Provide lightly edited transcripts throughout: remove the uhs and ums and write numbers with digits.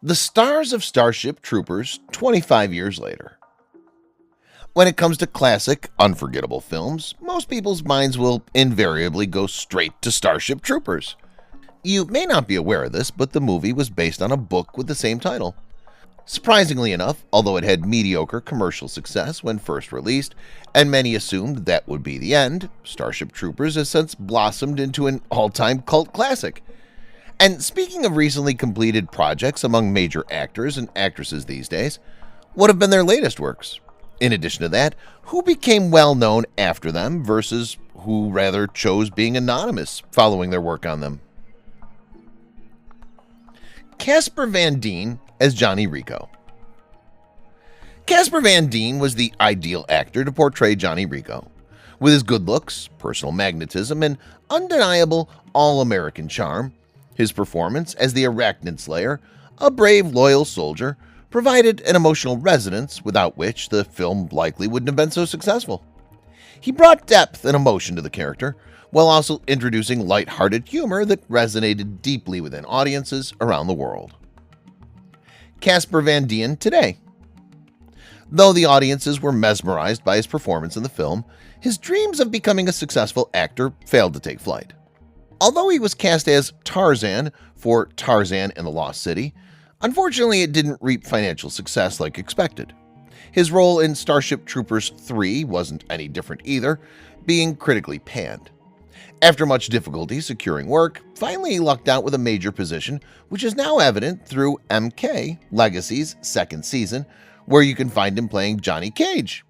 The stars of Starship Troopers 25 years later. When it comes to classic, unforgettable films, most people's minds will invariably go straight to Starship Troopers. You may not be aware of this, but the movie was based on a book with the same title. Surprisingly enough, although it had mediocre commercial success when first released, and many assumed that would be the end, Starship Troopers has since blossomed into an all-time cult classic. And speaking of recently completed projects among major actors and actresses these days, what have been their latest works? In addition to that, who became well-known after them versus who rather chose being anonymous following their work on them? Casper Van Dien as Johnny Rico. Casper Van Dien was the ideal actor to portray Johnny Rico. With his good looks, personal magnetism, and undeniable all-American charm, his performance as the Arachnid Slayer, a brave, loyal soldier, provided an emotional resonance without which the film likely wouldn't have been so successful. He brought depth and emotion to the character, while also introducing light-hearted humor that resonated deeply within audiences around the world. Casper Van Dien today. Though the audiences were mesmerized by his performance in the film, his dreams of becoming a successful actor failed to take flight. Although he was cast as Tarzan for Tarzan and the Lost City, unfortunately it didn't reap financial success like expected. His role in Starship Troopers 3 wasn't any different either, being critically panned. After much difficulty securing work, finally he lucked out with a major position, which is now evident through MK Legacy's second season, where you can find him playing Johnny Cage.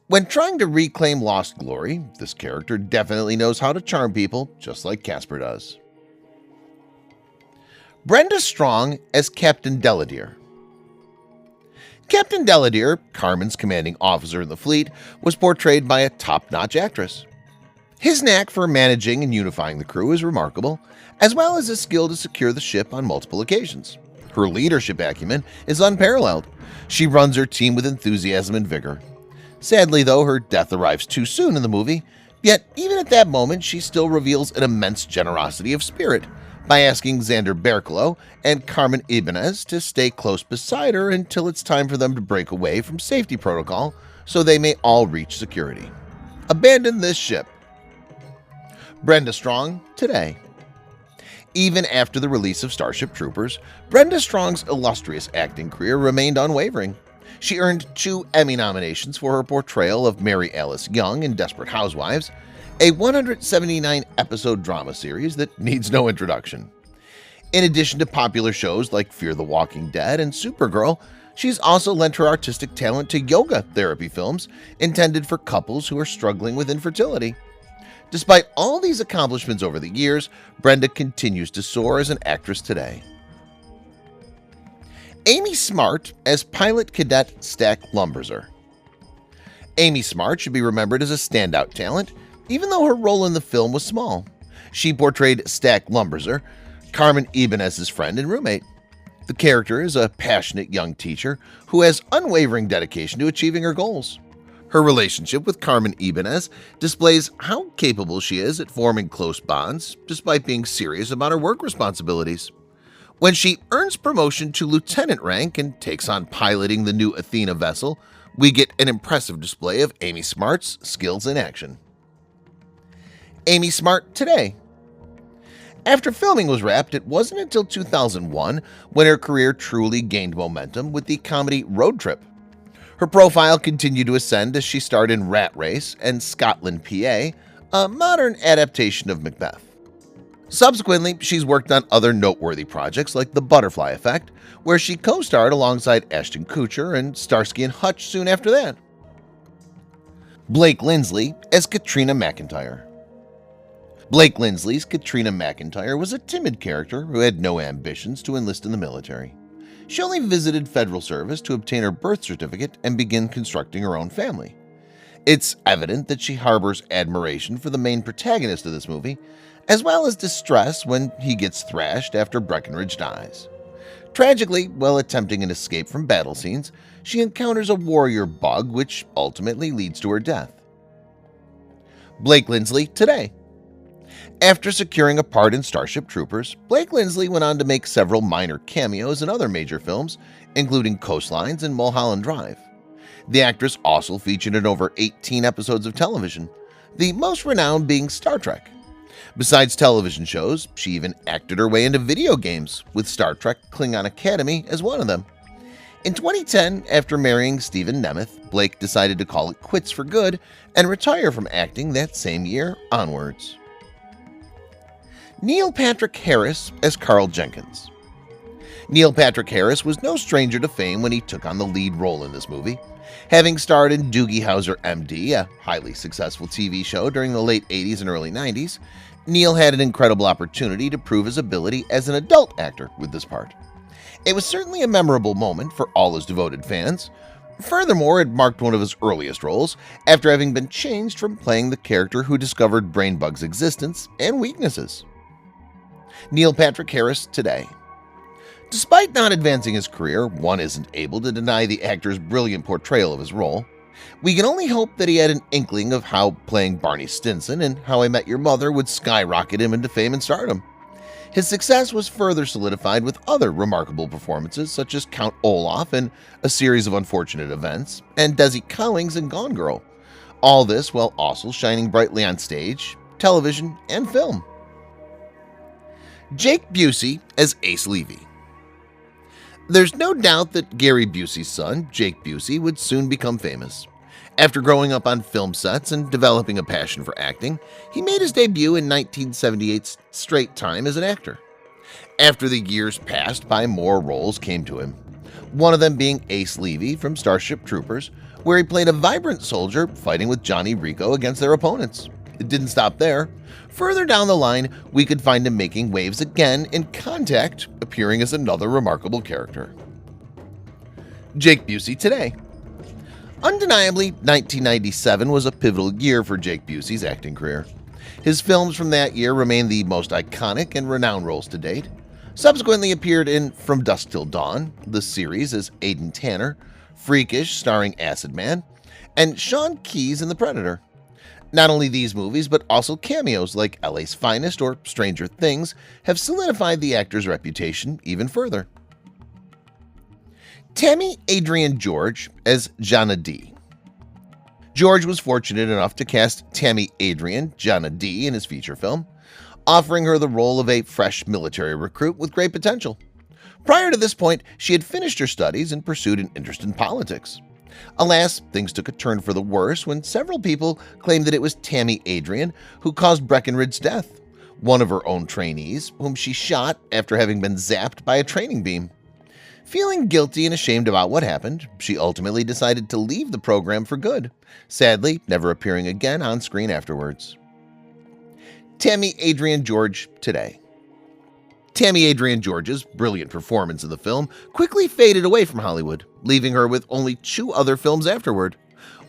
When trying to reclaim lost glory, this character definitely knows how to charm people, just like Casper does. Brenda Strong as Captain Deladier. Captain Deladier, Carmen's commanding officer in the fleet, was portrayed by a top-notch actress. His knack for managing and unifying the crew is remarkable, as well as his skill to secure the ship on multiple occasions. Her leadership acumen is unparalleled. She runs her team with enthusiasm and vigor. Sadly, though, her death arrives too soon in the movie, yet even at that moment she still reveals an immense generosity of spirit by asking Xander Berklow and Carmen Ibanez to stay close beside her until it's time for them to break away from safety protocol so they may all reach security. Abandon this ship. Brenda Strong today. Even after the release of Starship Troopers, Brenda Strong's illustrious acting career remained unwavering. She earned 2 Emmy nominations for her portrayal of Mary Alice Young in Desperate Housewives, a 179-episode drama series that needs no introduction. In addition to popular shows like Fear the Walking Dead and Supergirl, she's also lent her artistic talent to yoga therapy films intended for couples who are struggling with infertility. Despite all these accomplishments over the years, Brenda continues to soar as an actress today. Amy Smart as Pilot Cadet Stack Lumberzer. Amy Smart should be remembered as a standout talent, even though her role in the film was small. She portrayed Stack Lumberzer, Carmen Ibanez's friend and roommate. The character is a passionate young teacher who has unwavering dedication to achieving her goals. Her relationship with Carmen Ibanez displays how capable she is at forming close bonds despite being serious about her work responsibilities. When she earns promotion to lieutenant rank and takes on piloting the new Athena vessel, we get an impressive display of Amy Smart's skills in action. Amy Smart today. After filming was wrapped, it wasn't until 2001 when her career truly gained momentum with the comedy Road Trip. Her profile continued to ascend as she starred in Rat Race and Scotland, PA, a modern adaptation of Macbeth. Subsequently, she's worked on other noteworthy projects like The Butterfly Effect, where she co-starred alongside Ashton Kutcher and Starsky and Hutch soon after that. Blake Lindsay as Katrina McIntyre. Blake Lindsay's Katrina McIntyre was a timid character who had no ambitions to enlist in the military. She only visited federal service to obtain her birth certificate and begin constructing her own family. It's evident that she harbors admiration for the main protagonist of this movie, as well as distress when he gets thrashed after Breckenridge dies. Tragically, while attempting an escape from battle scenes, she encounters a warrior bug which ultimately leads to her death. Blake Lindsay today. After securing a part in Starship Troopers, Blake Lindsey went on to make several minor cameos in other major films, including Coastlines and Mulholland Drive. The actress also featured in over 18 episodes of television, the most renowned being Star Trek. Besides television shows, she even acted her way into video games, with Star Trek Klingon Academy as one of them. In 2010, after marrying Stephen Nemeth, Blake decided to call it quits for good and retire from acting that same year onwards. Neil Patrick Harris as Carl Jenkins. Neil Patrick Harris was no stranger to fame when he took on the lead role in this movie. Having starred in Doogie Howser MD, a highly successful TV show during the late 80s and early 90s, Neil had an incredible opportunity to prove his ability as an adult actor with this part. It was certainly a memorable moment for all his devoted fans. Furthermore, it marked one of his earliest roles after having been changed from playing the character who discovered Brainbug's existence and weaknesses. Neil Patrick Harris today. Despite not advancing his career, one isn't able to deny the actor's brilliant portrayal of his role. We can only hope that he had an inkling of how playing Barney Stinson and How I Met Your Mother would skyrocket him into fame and stardom. His success was further solidified with other remarkable performances such as Count Olaf in A Series of Unfortunate Events and Desi Cowings in Gone Girl. All this while also shining brightly on stage, television, and film. Jake Busey as Ace Levy. There's no doubt that Gary Busey's son, Jake Busey, would soon become famous. After growing up on film sets and developing a passion for acting, he made his debut in 1978's Straight Time as an actor. After the years passed by, more roles came to him, one of them being Ace Levy from Starship Troopers, where he played a vibrant soldier fighting with Johnny Rico against their opponents. It didn't stop there. Further down the line, we could find him making waves again in Contact, appearing as another remarkable character. Jake Busey today. Undeniably, 1997 was a pivotal year for Jake Busey's acting career. His films from that year remain the most iconic and renowned roles to date. Subsequently appeared in From Dusk Till Dawn, the series as Aidan Tanner, Freakish starring Acid Man, and Sean Keyes in The Predator. Not only these movies, but also cameos like LA's Finest or Stranger Things have solidified the actor's reputation even further. Tammy Adrienne George as Jana D. George was fortunate enough to cast Tammy Adrienne, Jana D, in his feature film, offering her the role of a fresh military recruit with great potential. Prior to this point, she had finished her studies and pursued an interest in politics. Alas, things took a turn for the worse when several people claimed that it was Tammy Adrienne who caused Breckinridge's death, one of her own trainees, whom she shot after having been zapped by a training beam. Feeling guilty and ashamed about what happened, she ultimately decided to leave the program for good, sadly never appearing again on screen afterwards. Tammy Adrienne George today. Tammy Adrienne George's brilliant performance in the film quickly faded away from Hollywood, leaving her with only 2 other films afterward.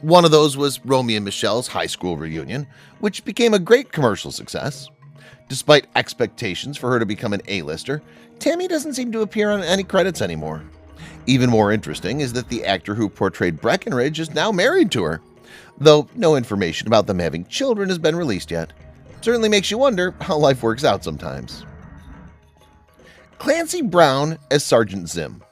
One of those was Romy and Michelle's High School Reunion, which became a great commercial success. Despite expectations for her to become an A-lister, Tammy doesn't seem to appear on any credits anymore. Even more interesting is that the actor who portrayed Breckinridge is now married to her, though no information about them having children has been released yet. Certainly makes you wonder how life works out sometimes. Clancy Brown as Sergeant Zim.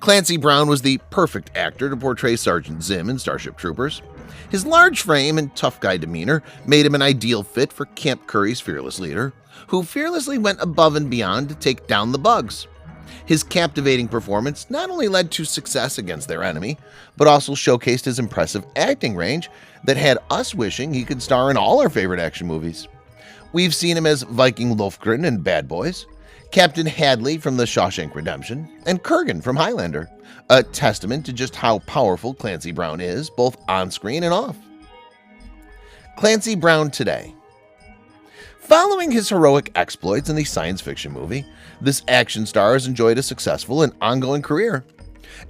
Clancy Brown was the perfect actor to portray Sergeant Zim in Starship Troopers. His large frame and tough guy demeanor made him an ideal fit for Camp Curry's fearless leader, who fearlessly went above and beyond to take down the bugs. His captivating performance not only led to success against their enemy, but also showcased his impressive acting range that had us wishing he could star in all our favorite action movies. We've seen him as Viking Lofgren in Bad Boys, Captain Hadley from The Shawshank Redemption, and Kurgan from Highlander, a testament to just how powerful Clancy Brown is, both on-screen and off. Clancy Brown today. Following his heroic exploits in the science fiction movie, this action star has enjoyed a successful and ongoing career.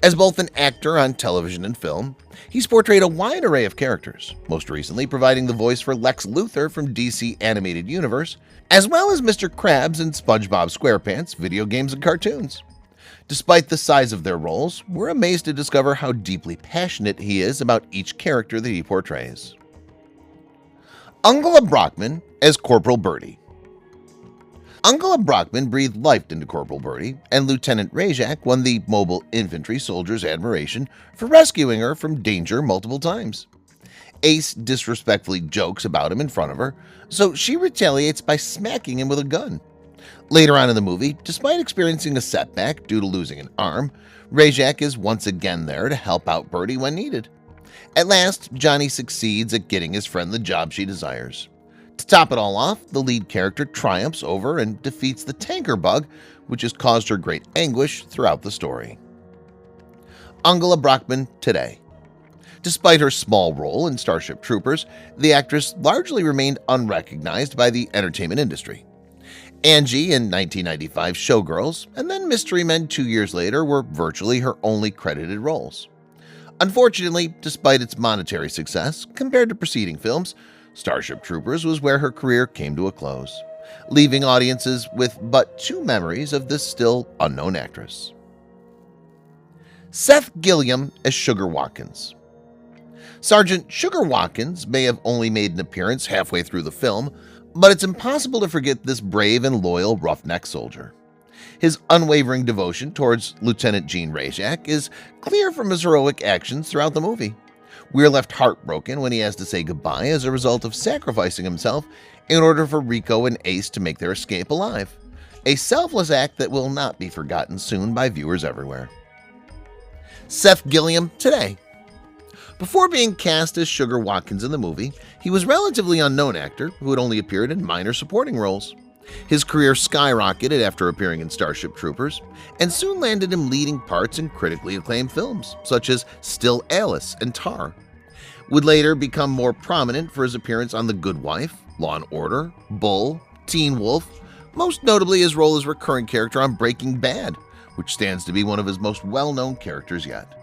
As both an actor on television and film, he's portrayed a wide array of characters, most recently providing the voice for Lex Luthor from DC Animated Universe, as well as Mr. Krabs in SpongeBob SquarePants video games and cartoons. Despite the size of their roles, we're amazed to discover how deeply passionate he is about each character that he portrays. Angela Brockman as Corporal Birdie. Angela Brockman breathed life into Corporal Birdie, and Lieutenant Rajak won the mobile infantry soldier's admiration for rescuing her from danger multiple times. Ace disrespectfully jokes about him in front of her, so she retaliates by smacking him with a gun. Later on in the movie, despite experiencing a setback due to losing an arm, Rajak is once again there to help out Birdie when needed. At last, Johnny succeeds at getting his friend the job she desires. To top it all off, the lead character triumphs over and defeats the tanker bug, which has caused her great anguish throughout the story. Angela Brockman today. Despite her small role in Starship Troopers, the actress largely remained unrecognized by the entertainment industry. Angie in 1995's Showgirls, and then Mystery Men 2 years later were virtually her only credited roles. Unfortunately, despite its monetary success compared to preceding films, Starship Troopers was where her career came to a close, leaving audiences with but two memories of this still unknown actress. Seth Gilliam as Sugar Watkins. Sergeant Sugar Watkins may have only made an appearance halfway through the film, but it's impossible to forget this brave and loyal roughneck soldier. His unwavering devotion towards Lieutenant Gene Rajak is clear from his heroic actions throughout the movie. We're left heartbroken when he has to say goodbye as a result of sacrificing himself in order for Rico and Ace to make their escape alive, a selfless act that will not be forgotten soon by viewers everywhere. Seth Gilliam today. Before being cast as Sugar Watkins in the movie, he was a relatively unknown actor who had only appeared in minor supporting roles. His career skyrocketed after appearing in Starship Troopers, and soon landed him leading parts in critically acclaimed films such as Still Alice and Tar. Would later become more prominent for his appearance on The Good Wife, Law & Order, Bull, Teen Wolf, most notably his role as recurring character on Breaking Bad, which stands to be one of his most well-known characters yet.